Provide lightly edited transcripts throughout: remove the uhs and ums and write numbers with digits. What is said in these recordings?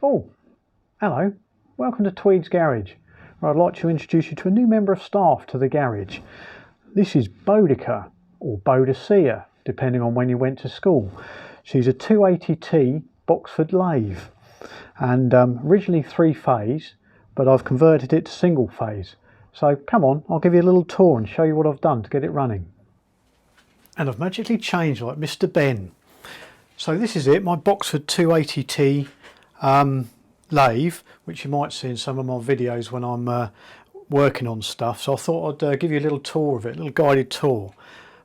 Oh, hello. Welcome to Tweed's Garage, where I'd like to introduce you to a new member of staff to the garage. This is Bodica, or Boadicea, depending on when you went to school. She's a 280T Boxford lathe, and originally 3-phase, but I've converted it to single phase. So come on, I'll give you a little tour and show you what I've done to get it running. And I've magically changed like Mr. Ben. So this is it, my Boxford 280T lathe, which you might see in some of my videos when I'm working on stuff. So I thought I'd give you a little tour of it, a little guided tour.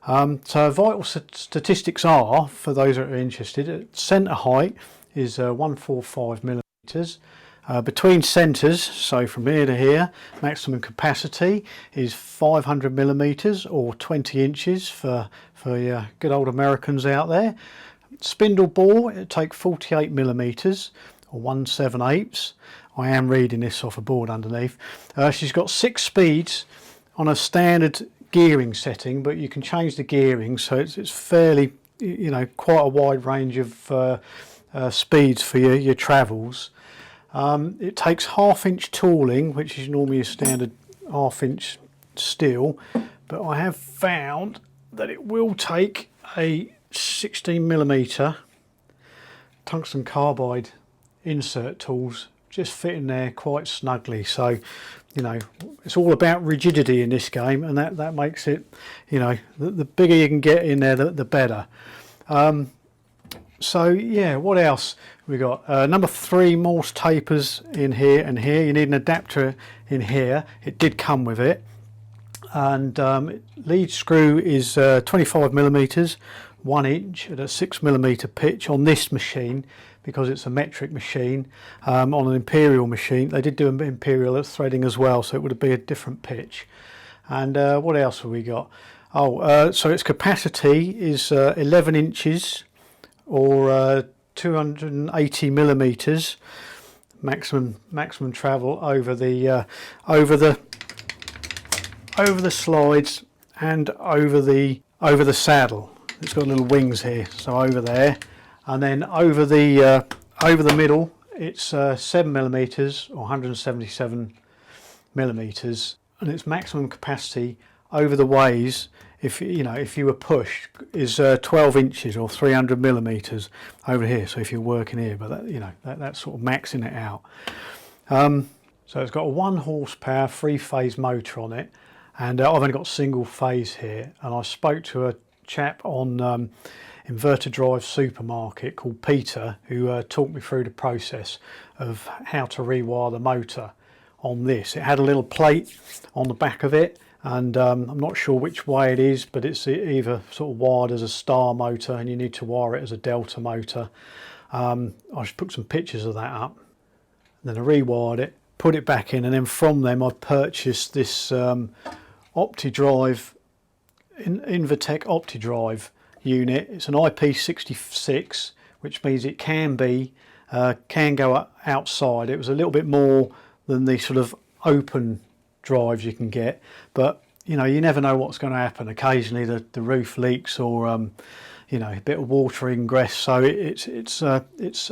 So vital statistics are, for those that are interested, centre height is 145 millimeters. Between centres, so from here to here, maximum capacity is 500 millimeters or 20 inches for your good old Americans out there. Spindle bore, it takes 48 millimeters or 1/7/8. I am reading this off a board underneath. She's got 6 speeds on a standard gearing setting, but you can change the gearing, so it's fairly, you know, quite a wide range of speeds for your travels. It takes 1/2 inch tooling, which is normally a standard 1/2 inch steel, but I have found that it will take a 16 millimeter tungsten carbide insert tools, just fit in there quite snugly. So, you know, it's all about rigidity in this game, and that makes it, you know, the bigger you can get in there, the better. So yeah, what else we got? Number 3 Morse tapers in here and here. You need an adapter in here. It did come with it. And lead screw is 25 millimeters, 1 inch at a 6 millimeter pitch on this machine, because it's a metric machine. On an imperial machine, they did do an imperial threading as well, so it would be a different pitch. And what else have we got? So its capacity is 11 inches or 280 millimeters maximum travel over the slides and over the saddle. It's got little wings here, so over there, and then over the middle it's 7 millimeters or 177 millimeters, and its maximum capacity over the ways, if you were pushed, is 12 inches or 300 millimeters over here. So if you're working here, but that's sort of maxing it out. So it's got a 1 horsepower 3-phase motor on it, and I've only got single phase here. And I spoke to a chap on Inverter Drive Supermarket called Peter, who talked me through the process of how to rewire the motor on this. It had a little plate on the back of it, and I'm not sure which way it is, but it's either sort of wired as a star motor, and you need to wire it as a delta motor. I just put some pictures of that up, and then I rewired it, put it back in, and then from them I purchased this OptiDrive, Invertech OptiDrive unit. It's an IP66, which means it can go outside. It was a little bit more than the sort of open drives you can get, but you never know what's going to happen. Occasionally the roof leaks, or a bit of water ingress, so it's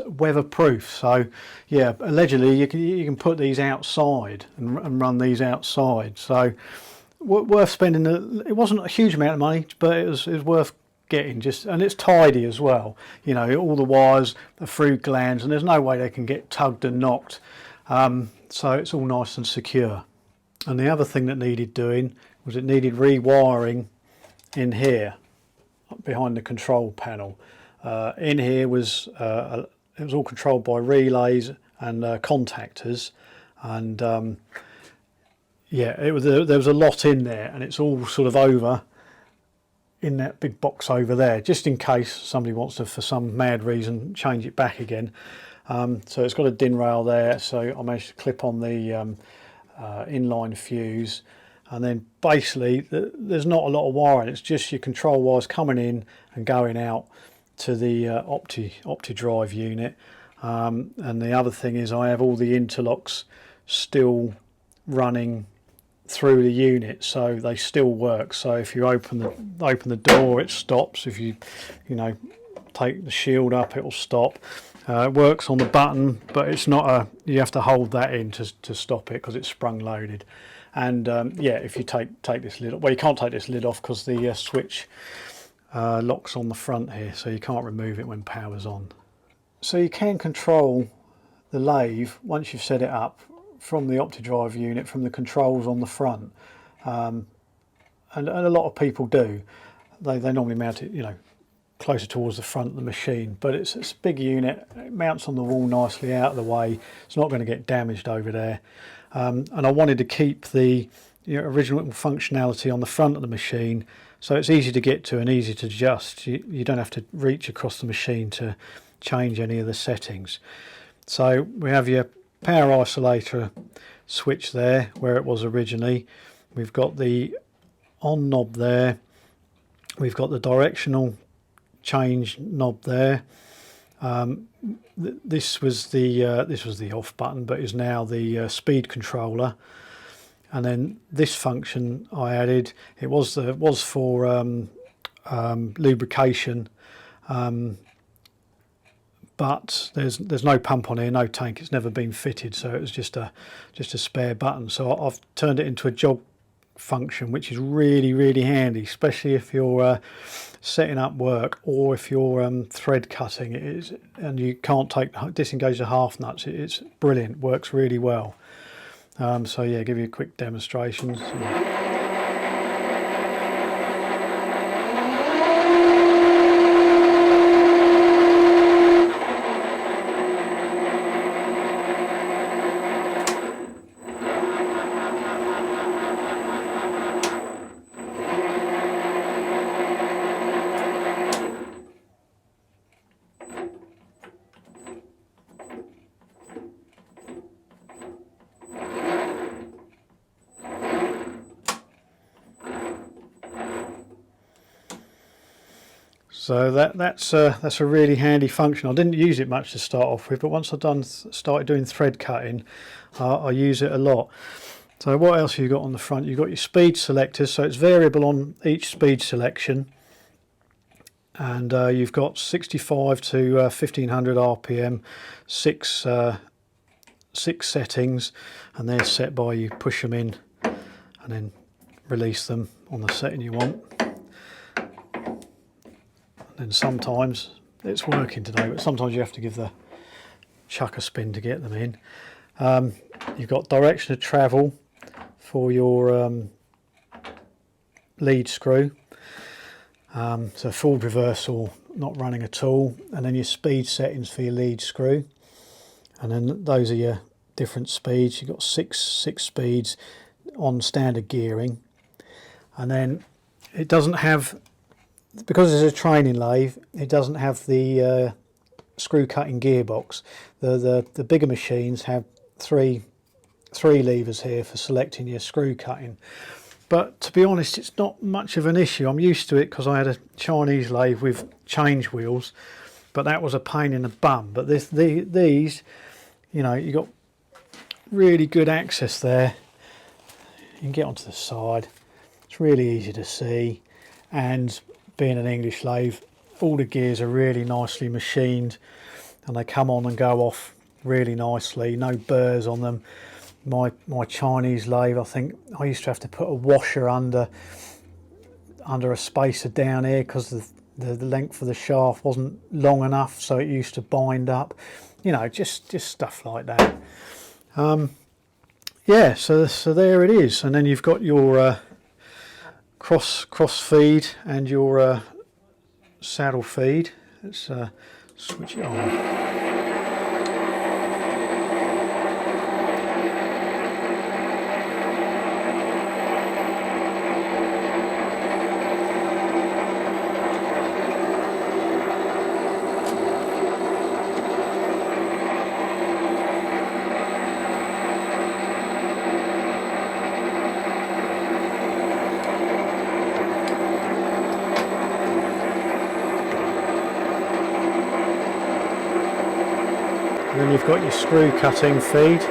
weatherproof. So yeah, allegedly you can put these outside and run these outside. So worth spending. It wasn't a huge amount of money, but it was worth getting. And it's tidy as well. All the wires are through glands, and there's no way they can get tugged and knocked. So it's all nice and secure. And the other thing that needed doing was it needed rewiring in here behind the control panel. In here was it was all controlled by relays and contactors, and yeah, there was a lot in there, and it's all sort of over in that big box over there, just in case somebody wants to, for some mad reason, change it back again. So it's got a DIN rail there, so I managed to clip on the inline fuse, and then basically there's not a lot of wiring. It's just your control wires coming in and going out to the OptiDrive unit. And the other thing is I have all the interlocks still running through the unit, so they still work. So if you open the door, it stops. If you take the shield up, it will stop. It works on the button, but it's not a, you have to hold that in to stop it because it's sprung loaded. And yeah, if you take this lid, well, you can't take this lid off because the switch locks on the front here, so you can't remove it when power's on. So you can control the lathe once you've set it up from the OptiDrive unit, from the controls on the front, and a lot of people do. They normally mount it, you know, closer towards the front of the machine, but it's a big unit. It mounts on the wall nicely out of the way. It's not going to get damaged over there. And I wanted to keep the original functionality on the front of the machine, so it's easy to get to and easy to adjust. You don't have to reach across the machine to change any of the settings. So we have your power isolator switch there where it was originally. We've got the on knob there. We've got the directional change knob there. This was the off button, but is now the speed controller. And then this function I added, it was for lubrication, but there's no pump on here, no tank. It's never been fitted, so it was just a spare button. So I've turned it into a jog function, which is really handy, especially if you're setting up work, or if you're thread cutting and you can't disengage the half nuts. It's brilliant, works really well. So yeah, give you a quick demonstration. So that's a really handy function. I didn't use it much to start off with, but once I started doing thread cutting, I use it a lot. So what else have you got on the front? You've got your speed selectors, so it's variable on each speed selection, and you've got 65 to 1500 RPM, six settings, and they're set by you push them in and then release them on the setting you want. And sometimes it's working today, but sometimes you have to give the chuck a spin to get them in. You've got direction of travel for your lead screw, so forward reversal not running at all, and then your speed settings for your lead screw, and then those are your different speeds. You've got six speeds on standard gearing, and then it doesn't have, because it's a training lathe, it doesn't have the screw cutting gearbox. The bigger machines have three levers here for selecting your screw cutting, but to be honest, it's not much of an issue. I'm used to it because I had a Chinese lathe with change wheels, but that was a pain in the bum. But these, you know, you got really good access there. You can get onto the side. It's really easy to see, and being an English lathe, all the gears are really nicely machined, and they come on and go off really nicely. No burrs on them. My Chinese lathe, I think I used to have to put a washer under a spacer down here because the length of the shaft wasn't long enough, so it used to bind up. You know, just stuff like that. Yeah, so there it is, and then you've got your cross feed and your saddle feed. Let's switch it on. And then you've got your screw cutting feed.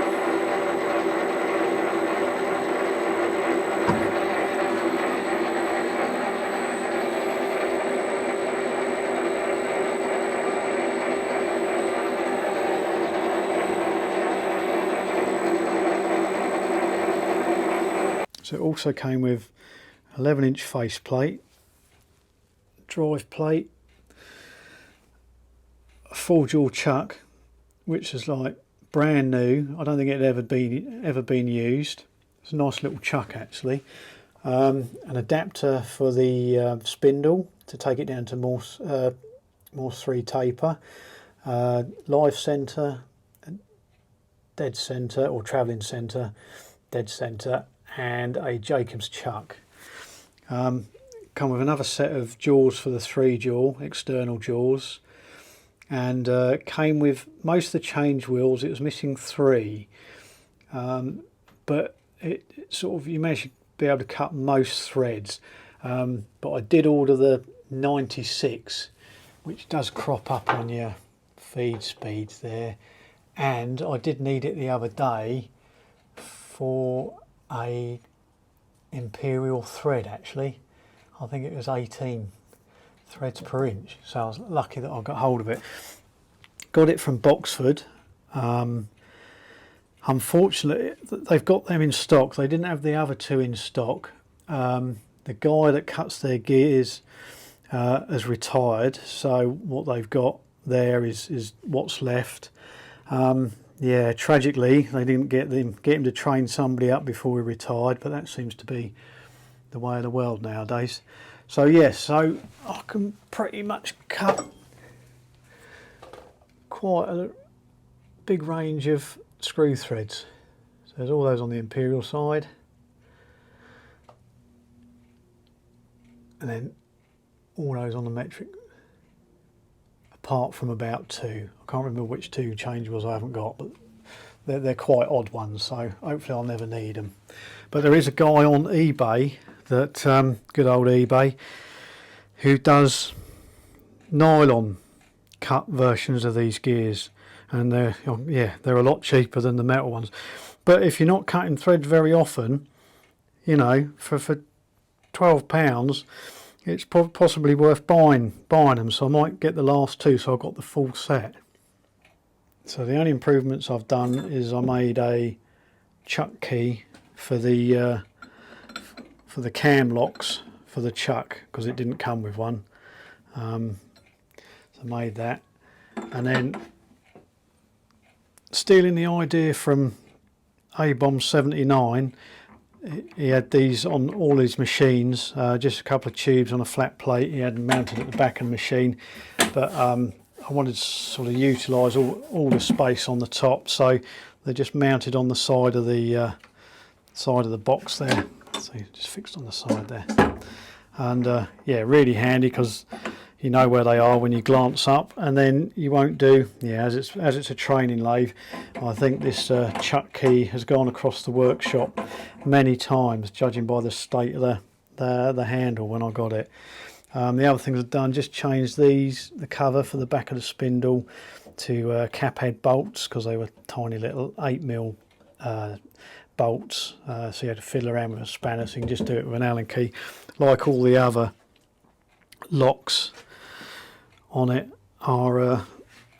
So it also came with 11-inch faceplate, drive plate, a 4-jaw chuck, which is like brand new. I don't think it had ever been used. It's a nice little chuck actually. An adapter for the spindle to take it down to Morse 3 taper, live centre, dead centre, or travelling centre, dead centre, and a Jacobs chuck. Come with another set of jaws for the 3-jaw, external jaws, and came with most of the change wheels. It was missing 3, but it sort of, you managed to be able to cut most threads. But I did order the 96, which does crop up on your feed speeds there, and I did need it the other day for a imperial thread actually. I think it was 18 threads per inch, so I was lucky that I got hold of it. Got it from Boxford. Unfortunately, they've got them in stock. They didn't have the other 2 in stock. The guy that cuts their gears has retired, so what they've got there is what's left. Yeah, tragically they didn't get him to train somebody up before he retired, but that seems to be the way of the world nowadays. So yes, so I can pretty much cut quite a big range of screw threads. So there's all those on the imperial side, and then all those on the metric, apart from about 2. I can't remember which 2 changeables I haven't got, but they're quite odd ones, so hopefully I'll never need them. But there is a guy on eBay, that good old eBay, who does nylon cut versions of these gears, and they're a lot cheaper than the metal ones. But if you're not cutting threads very often, you know, for £12, it's possibly worth buying them. So I might get the last 2, so I've got the full set. So the only improvements I've done is I made a chuck key for the cam locks for the chuck, because it didn't come with one. So I made that, and then stealing the idea from A-Bomb 79, he had these on all his machines, just a couple of tubes on a flat plate. He had them mounted at the back of the machine, but I wanted to sort of utilise all the space on the top, so they're just mounted on the side of the box there. So just fixed on the side there, and yeah, really handy, because you know where they are when you glance up, and then you won't do, yeah, as it's a training lathe. I think this chuck key has gone across the workshop many times, judging by the state of the handle when I got it. The other things I've done, just changed the cover for the back of the spindle to cap head bolts, because they were tiny little 8mm bolts, so you had to fiddle around with a spanner, so you can just do it with an Allen key. Like all the other locks on it are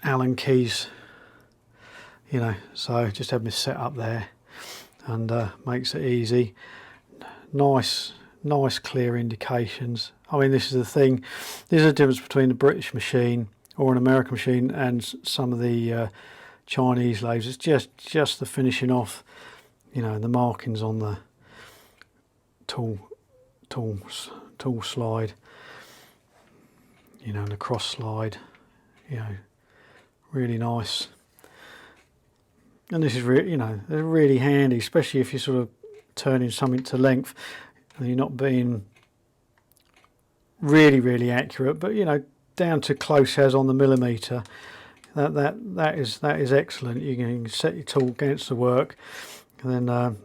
Allen keys, you know, so just have me set up there, and makes it easy. Nice clear indications. I mean, this is the thing, there's a difference between a British machine or an American machine and some of the Chinese lathes. It's just the finishing off, you know, the markings on the tool slide, you know, and the cross slide, you know, really nice. And this is really, you know, they're really handy, especially if you're sort of turning something to length and you're not being really accurate, but you know, down to close as on the millimetre. That is excellent. You can set your tool against the work, and then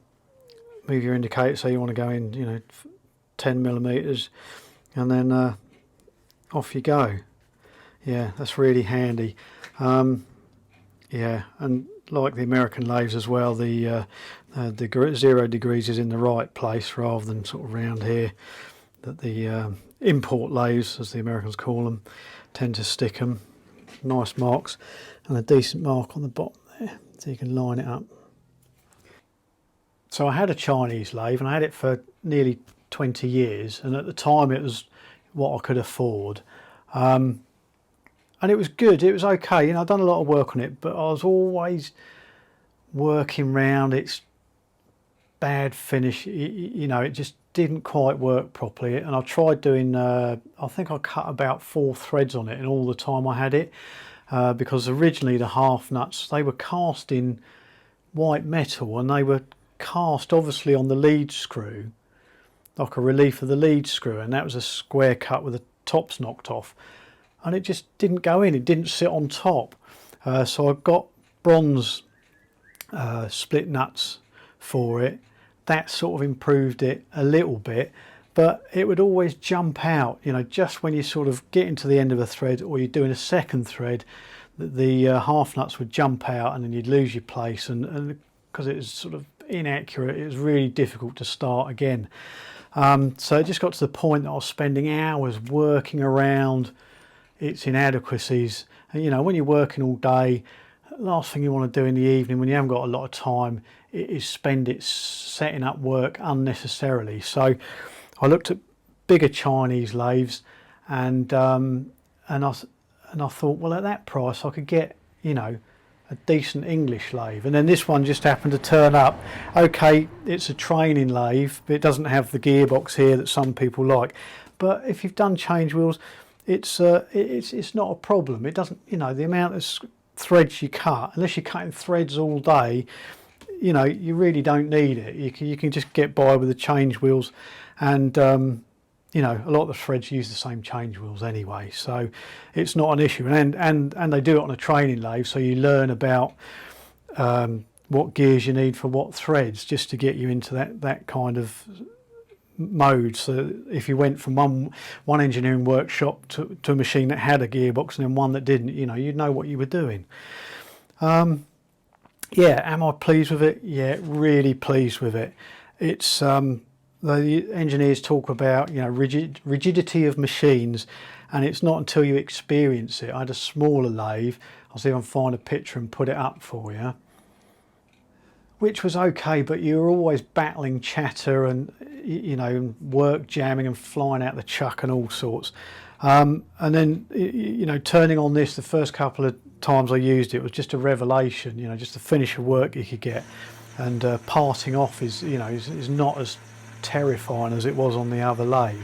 move your indicator so you want to go in, you know, 10 millimeters, and then off you go. Yeah, that's really handy. Yeah, and like the American lathes as well, the 0 degrees is in the right place rather than sort of round here, that the import lathes, as the Americans call them, tend to stick them. Nice marks, and a decent mark on the bottom there, so you can line it up. So I had a Chinese lathe, and I had it for nearly 20 years, and at the time it was what I could afford, and it was good. It was okay. I'd done a lot of work on it, but I was always working round its bad finish. It just didn't quite work properly, and I tried doing I think I cut about 4 threads on it in all the time I had it, because originally the half nuts, they were cast in white metal, and they were cast obviously on the lead screw, like a relief of the lead screw, and that was a square cut with the tops knocked off, and it just didn't go in. It didn't sit on top. So I got bronze split nuts for it. That sort of improved it a little bit, but it would always jump out, just when you sort of get into the end of a thread, or you're doing a second thread, the half nuts would jump out, and then you'd lose your place, and because it was sort of inaccurate, it was really difficult to start again. So it just got to the point that I was spending hours working around its inadequacies. And when you're working all day, the last thing you want to do in the evening, when you haven't got a lot of time, is spend it setting up work unnecessarily. So I looked at bigger Chinese lathes, and I thought, well, at that price I could get a decent English lathe. And then this one just happened to turn up. Okay, it's a training lathe, but it doesn't have the gearbox here that some people like. But if you've done change wheels, it's not a problem. It doesn't, the amount of threads you cut, unless you're cutting threads all day, you really don't need it. You can just get by with the change wheels, and a lot of the threads use the same change wheels anyway, so it's not an issue. And they do it on a training lathe, so you learn about what gears you need for what threads, just to get you into that kind of mode. So if you went from one engineering workshop to a machine that had a gearbox, and then one that didn't, you'd know what you were doing. Yeah, am I pleased with it? Yeah, really pleased with it. It's the engineers talk about rigidity of machines, and it's not until you experience it. I had a smaller lathe. I'll see if I can find a picture and put it up for you, which was okay, but you were always battling chatter and work jamming and flying out the chuck and all sorts. And then turning on this, the first couple of times I used it was just a revelation. Just the finish of work you could get, and parting off is not as terrifying as it was on the other lathe.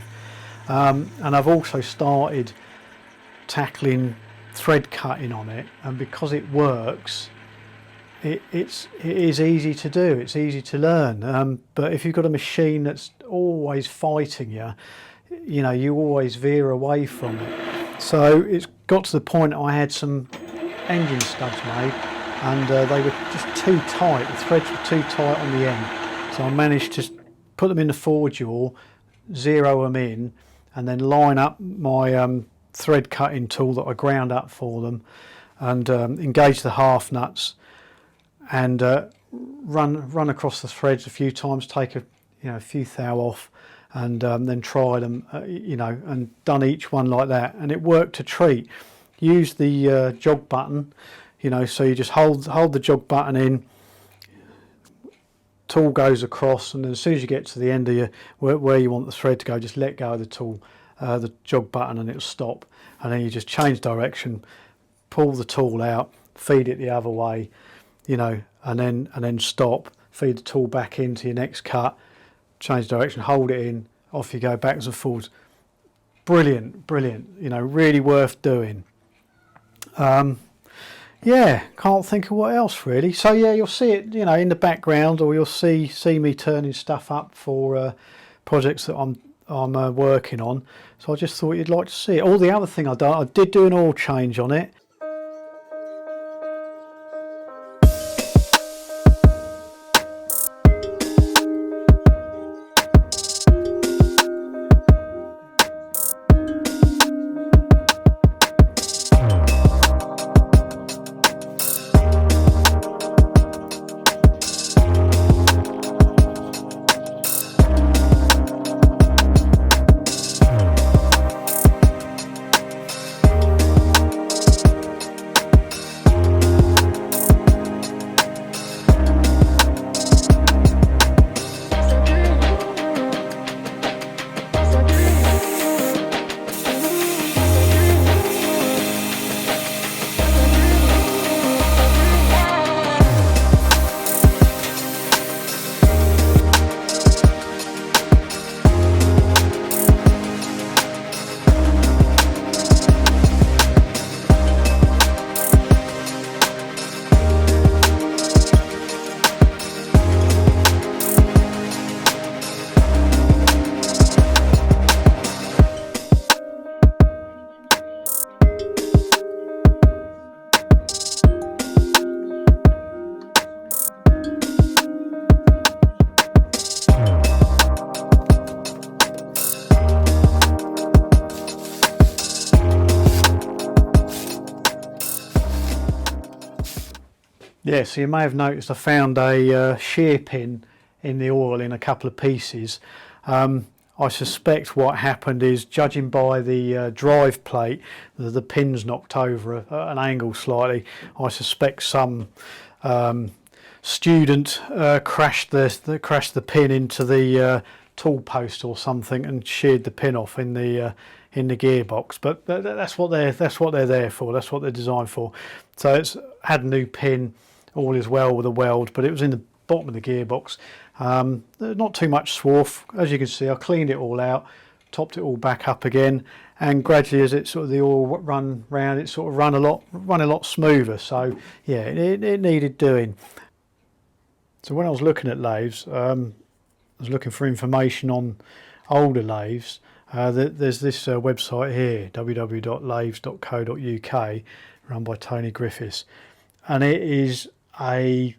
And I've also started tackling thread cutting on it, and because it works, it is easy to do. It's easy to learn. But if you've got a machine that's always fighting you, you always veer away from it. So it's got to the point I had some engine studs made, and they were just too tight. The threads were too tight on the end, so I managed to put them in the forward jaw, zero them in, and then line up my thread cutting tool that I ground up for them, and engage the half nuts, and run across the threads a few times, take a few thou off, and then try them, and done each one like that, and it worked a treat. Use the jog button, so you just hold the jog button in, tool goes across, and then as soon as you get to the end of where you want the thread to go, just let go of the tool, the jog button, and it'll stop, and then you just change direction, pull the tool out, feed it the other way, and then stop, feed the tool back into your next cut, change direction, hold it in, off you go, backwards and forwards. Brilliant, really worth doing. Yeah, can't think of what else really. So yeah, you'll see it in the background, or you'll see me turning stuff up for projects that I'm working on. So I just thought you'd like to see it. All the other thing I did do an oil change on it. Yeah, so you may have noticed I found a shear pin in the oil in a couple of pieces. I suspect what happened is, judging by the drive plate, the pin's knocked over at an angle slightly. I suspect some student crashed the pin into the tool post or something and sheared the pin off in the gearbox. But that's what they're there for. That's what they're designed for. So it's had a new pin. All is well with the weld, but it was in the bottom of the gearbox. Not too much swarf, as you can see. I cleaned it all out, topped it all back up again, and gradually, as it sort of the oil run round, it sort of run a lot smoother. So yeah, it needed doing. So when I was looking at lathes, I was looking for information on older lathes. There's this website here, www.lathes.co.uk, run by Tony Griffiths, and it is a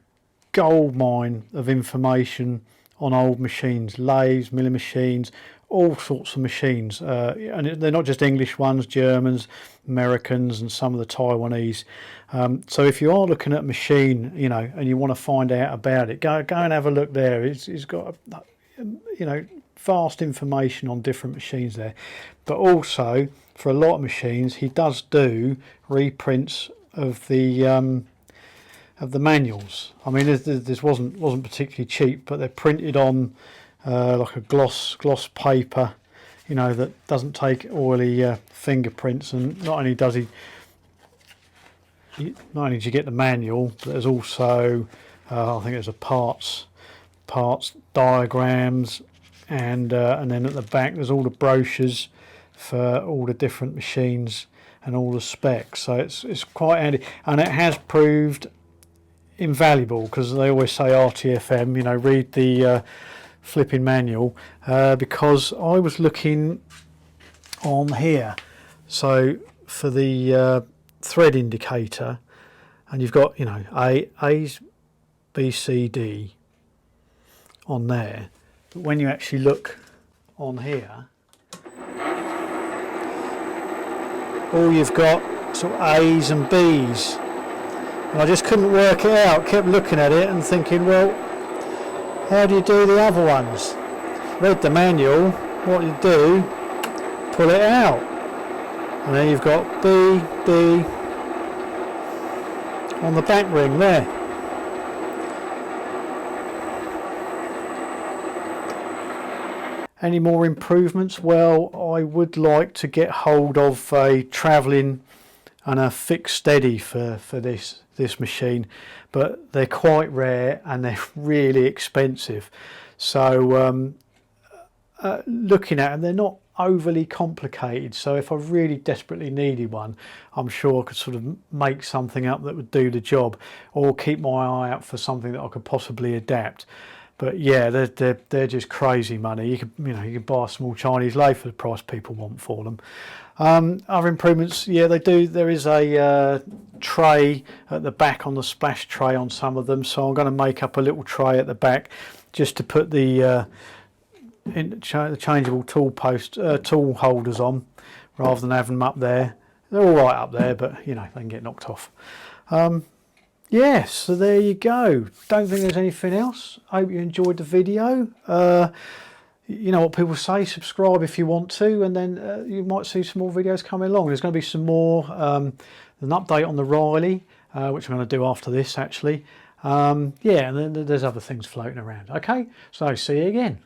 gold mine of information on old machines, lathes, milling machines, all sorts of machines, and they're not just English ones, Germans, Americans, and some of the Taiwanese. So if you are looking at a machine, you know, and you want to find out about it, go and have a look there. It's got, you know, vast information on different machines there. But also, for a lot of machines, he does do reprints of the manuals. I mean, this wasn't particularly cheap, but they're printed on like a gloss paper, you know, that doesn't take oily fingerprints. And not only do you get the manual, but there's also I think there's a parts diagrams, and then at the back there's all the brochures for all the different machines and all the specs. So it's quite handy, and it has proved invaluable, because they always say RTFM, you know, read the flipping manual, because I was looking on here, so for the thread indicator, and you've got, you know, A's, B, C, D on there, but when you actually look on here, all you've got sort of A's and B's. And I just couldn't work it out. Kept looking at it and thinking, well, how do you do the other ones? Read the manual. What you do, pull it out, and then you've got B, D on the back ring there. Any more improvements? Well, I would like to get hold of a travelling and a fixed steady for this machine, but they're quite rare and they're really expensive. So looking at them, they're not overly complicated, so if I really desperately needed one, I'm sure I could sort of make something up that would do the job, or keep my eye out for something that I could possibly adapt. But yeah, they're just crazy money. You could buy a small Chinese lathe for the price people want for them. Other improvements, yeah, they do. There is a tray at the back on the splash tray on some of them, so I'm going to make up a little tray at the back just to put the changeable tool holders on, rather than having them up there. They're all right up there, but you know, they can get knocked off. Yes, so there you go. Don't think there's anything else. Hope you enjoyed the video. You know what people say, subscribe if you want to, and then you might see some more videos coming along. There's going to be some more, an update on the Riley, which I'm going to do after this actually. Yeah, and then there's other things floating around. Okay, so see you again.